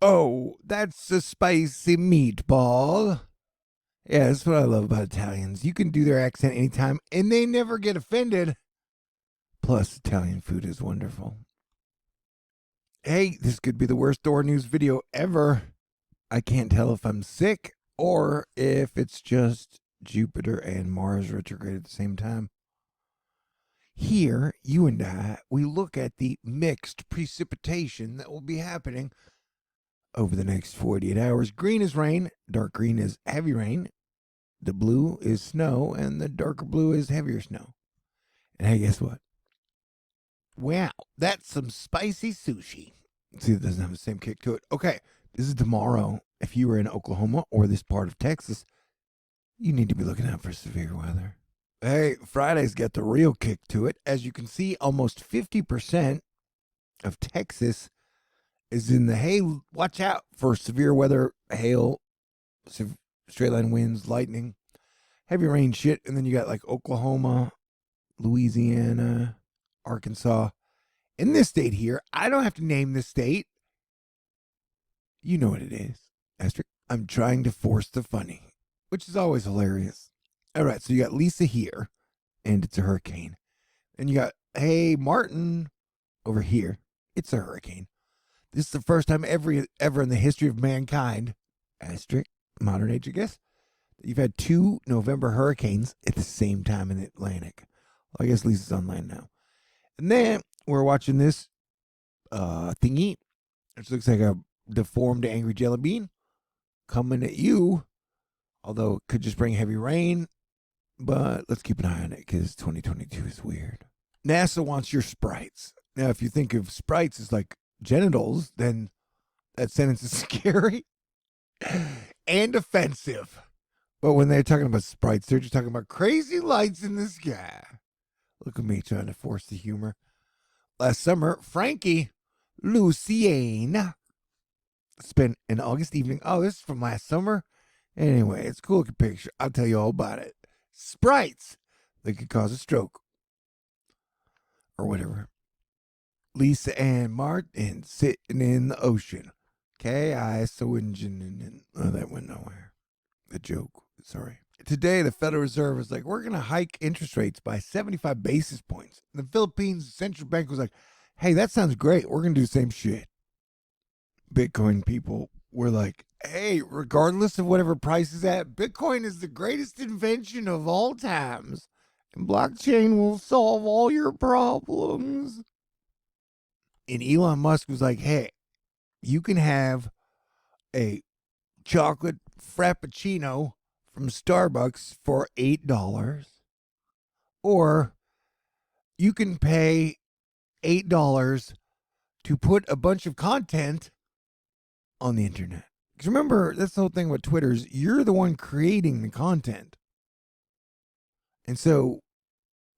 Oh, that's a spicy meatball. Yeah, that's what I love about Italians. You can do their accent anytime, and they never get offended. Plus, Italian food is wonderful. Hey, this could be the worst THORnews video ever. I can't tell if I'm sick or if it's just Jupiter and Mars retrograde at the same time. Here, you and I, we look at the mixed precipitation that will be happening over the next 48 hours. Green is rain, dark green is heavy rain, the blue is snow, and the darker blue is heavier snow. And hey, guess what? Wow, that's some spicy sushi. See, it doesn't have the same kick to it. Okay, this is tomorrow. If you were in Oklahoma or this part of Texas, you need to be looking out for severe weather. Hey, Friday's got the real kick to it. As you can see, almost 50% of Texas is in the hail. Watch out for severe weather, hail, straight line winds, lightning, heavy rain shit. And then you got like Oklahoma, Louisiana, Arkansas. In this state here, I don't have to name this state. You know what it is. Asterisk. I'm trying to force the funny, which is always hilarious. All right, so you got Lisa here, and it's a hurricane. And you got, hey, Martin over here. It's a hurricane. This is the first time ever in the history of mankind, asterisk, modern age, I guess, that you've had 2 November hurricanes at the same time in the Atlantic. Well, I guess Lisa's online now. And then we're watching this thingy, which looks like a deformed angry jelly bean coming at you. Although it could just bring heavy rain. But let's keep an eye on it because 2022 is weird. NASA wants your sprites. Now, if you think of sprites as like genitals, then that sentence is scary and offensive. But when they're talking about sprites, they're just talking about crazy lights in the sky. Look at me trying to force the humor. Last summer, Frankie Luciane spent an August evening. Oh, this is from last summer? Anyway, it's a cool looking picture. I'll tell you all about it. Sprites that could cause a stroke. Or whatever. Lisa and Martin sitting in the ocean. I so engine. Oh, that went nowhere. The joke. Sorry. Today, the Federal Reserve was like, we're going to hike interest rates by 75 basis points. The Philippines Central Bank was like, hey, that sounds great. We're going to do the same shit. Bitcoin people were like, hey, regardless of whatever price is at, Bitcoin is the greatest invention of all times. And blockchain will solve all your problems. And Elon Musk was like, hey, you can have a chocolate frappuccino from Starbucks for $8. Or you can pay $8 to put a bunch of content on the internet. Because remember, that's the whole thing about Twitter is you're the one creating the content. And so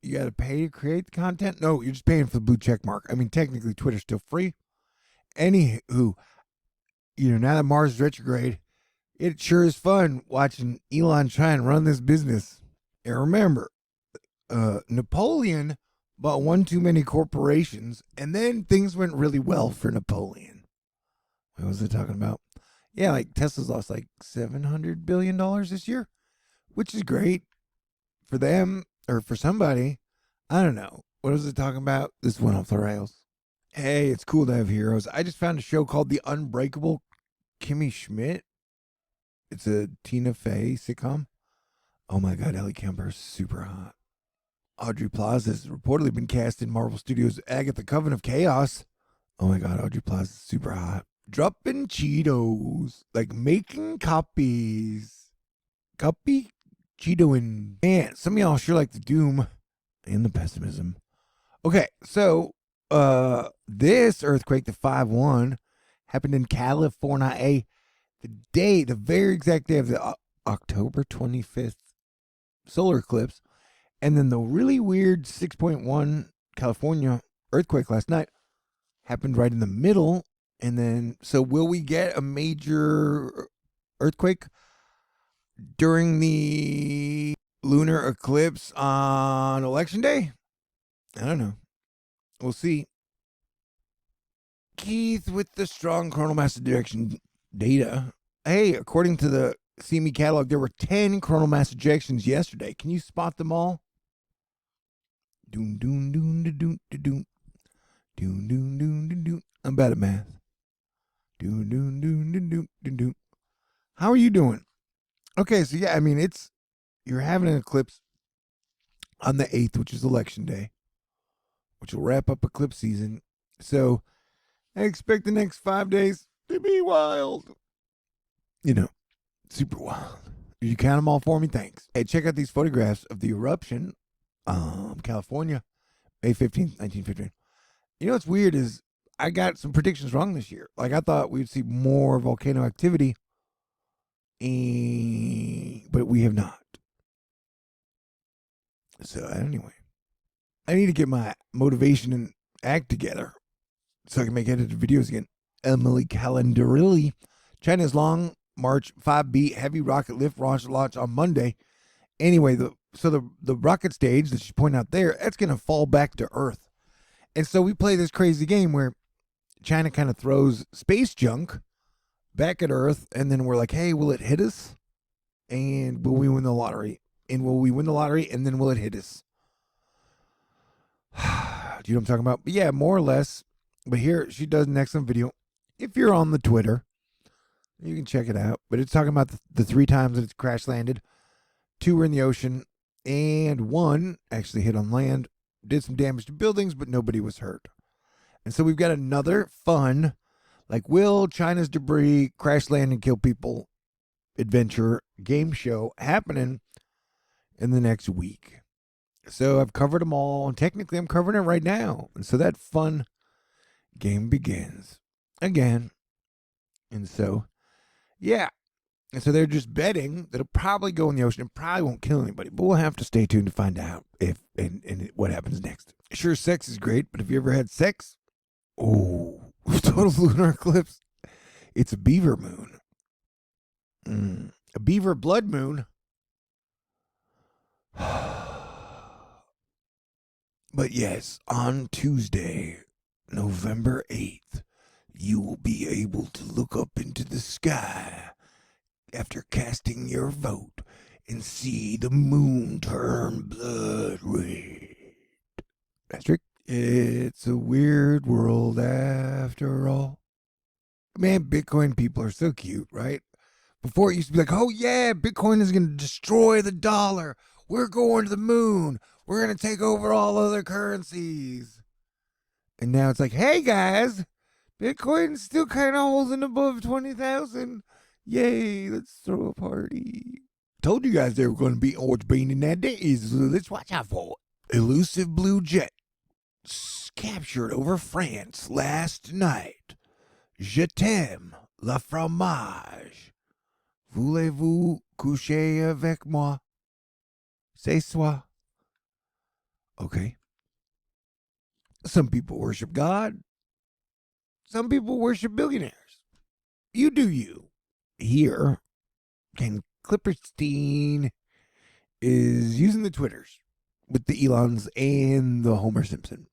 you got to pay to create the content? No, you're just paying for the blue check mark. I mean, technically, Twitter's still free. Anywho, now that Mars is retrograde, it sure is fun watching Elon try and run this business. And remember, Napoleon bought one too many corporations, and then things went really well for Napoleon. What was it talking about? Yeah, like Tesla's lost like $700 billion this year, which is great for them or for somebody. I don't know. What was it talking about? This went off the rails. Hey, it's cool to have heroes. I just found a show called The Unbreakable Kimmy Schmidt. It's a Tina Fey sitcom. Oh my God, Ellie Kemper is super hot. Audrey Plaza has reportedly been cast in Marvel Studios' Agatha Coven of Chaos. Oh my God, Audrey Plaza is super hot. Dropping Cheetos. Like making copies. Copy Cheetoing. Man, some of y'all sure like the doom and the pessimism. Okay, so this earthquake, the 5.1, happened in California. The very exact day of the October 25th solar eclipse. And then the really weird 6.1 California earthquake last night happened right in the middle. And then, so will we get a major earthquake during the lunar eclipse on election day? I don't know. We'll see. Keith with the strong coronal mass ejection data. Hey, according to the CME catalog, there were 10 coronal mass ejections yesterday. Can you spot them all? Doom, doom, doom, doom, doom, doom. Doom, doom, doom, doom, doom. I'm bad at math. Doom, doom, doom, doom, doom, doom, doom. How are you doing? Okay, so yeah, I mean, you're having an eclipse on the 8th, which is election day, which will wrap up eclipse season. So I expect the next 5 days to be wild. Super wild. Did you count them all for me? Thanks. Hey, check out these photographs of the eruption, California, May 15th, 1915. You know what's weird is I got some predictions wrong this year. Like, I thought we'd see more volcano activity, but we have not. So, anyway, I need to get my motivation and act together so I can make edited videos again. Emily Calendarilli. China's Long March 5B heavy rocket lift launch on Monday. Anyway, the rocket stage that she's pointing out there, that's going to fall back to Earth. And so we play this crazy game where China kind of throws space junk back at Earth, and then we're like, hey, will it hit us? And will we win the lottery? And will we win the lottery, and then will it hit us? Do you know what I'm talking about? But yeah, more or less. But here, she does an excellent video. If you're on the Twitter, you can check it out. But it's talking about the 3 times that it's crash landed. 2 were in the ocean, and 1 actually hit on land. Did some damage to buildings, but nobody was hurt. And so we've got another fun, like, will China's debris crash land and kill people adventure game show happening in the next week. So I've covered them all, and technically I'm covering it right now. And so that fun game begins again. And so, yeah. And so they're just betting that it'll probably go in the ocean and probably won't kill anybody. But we'll have to stay tuned to find out if and what happens next. Sure, sex is great, but have you ever had sex? Oh, total lunar eclipse. It's a beaver moon. A beaver blood moon. But yes, on Tuesday, November 8th, you will be able to look up into the sky after casting your vote and see the moon turn blood red. Asterisk. It's a weird world after all. Man, Bitcoin people are so cute, right? Before it used to be like, oh yeah, Bitcoin is going to destroy the dollar. We're going to the moon. We're going to take over all other currencies. And now it's like, hey guys, Bitcoin's still kind of holding above 20,000. Yay, let's throw a party. Told you guys there were going to be orange bean in that day, so let's watch out for it. Elusive blue jet captured over France last night. Je t'aime, la fromage. Voulez-vous coucher avec moi? C'est soi. Okay. Some people worship God. Some people worship billionaires. You do you. Here, Ken Clipperstein is using the Twitters with the Elons and the Homer Simpson.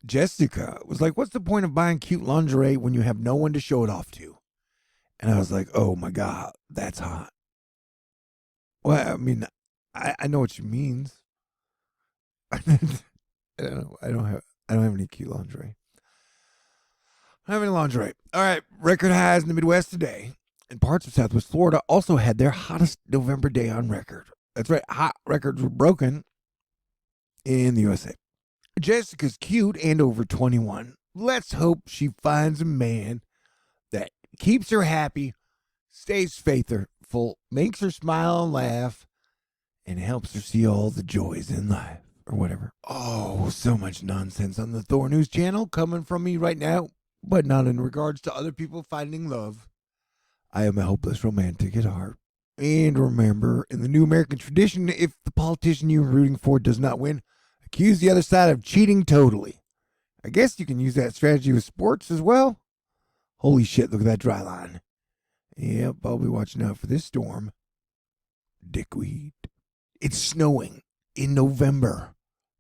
Jessica was like, what's the point of buying cute lingerie when you have no one to show it off to? And I was like, oh my God, that's hot. Well, I mean, I know what she means. I don't have any cute lingerie. I don't have any lingerie. All right, record highs in the Midwest today. And parts of Southwest Florida also had their hottest November day on record. That's right, hot records were broken in the USA. Jessica's cute and over 21. Let's hope she finds a man that keeps her happy, stays faithful, makes her smile and laugh, and helps her see all the joys in life, or whatever. Oh, so much nonsense on the THORnews channel coming from me right now, but not in regards to other people finding love. I am a hopeless romantic at heart. And remember, in the new American tradition, if the politician you're rooting for does not win, accuse the other side of cheating totally. I guess you can use that strategy with sports as well. Holy shit, look at that dry line. Yep, I'll be watching out for this storm. Dickweed. It's snowing in November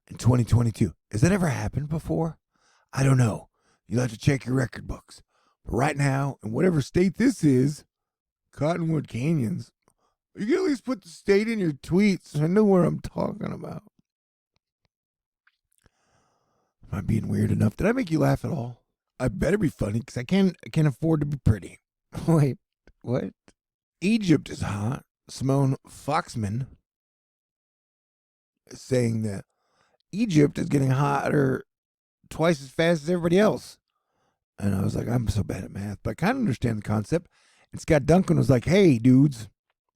in 2022. Has that ever happened before? I don't know. you'll have to check your record books. But right now, in whatever state this is, Cottonwood Canyons, you can at least put the state in your tweets so I know where I'm talking about. Am I being weird enough? Did I make you laugh at all? I better be funny because I can't afford to be pretty. Wait, what? Egypt is hot. Simone Foxman is saying that Egypt is getting hotter twice as fast as everybody else. And I was like, I'm so bad at math, but I kind of understand the concept. And Scott Duncan was like, hey, dudes,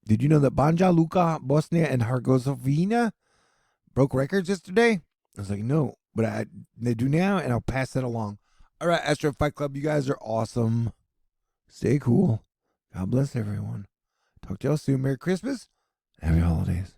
did you know that Banja Luka, Bosnia, and Herzegovina broke records yesterday? I was like, no, but they do now, and I'll pass that along. All right, Astro Fight Club, you guys are awesome. Stay cool. God bless everyone. Talk to y'all soon. Merry Christmas. Happy holidays.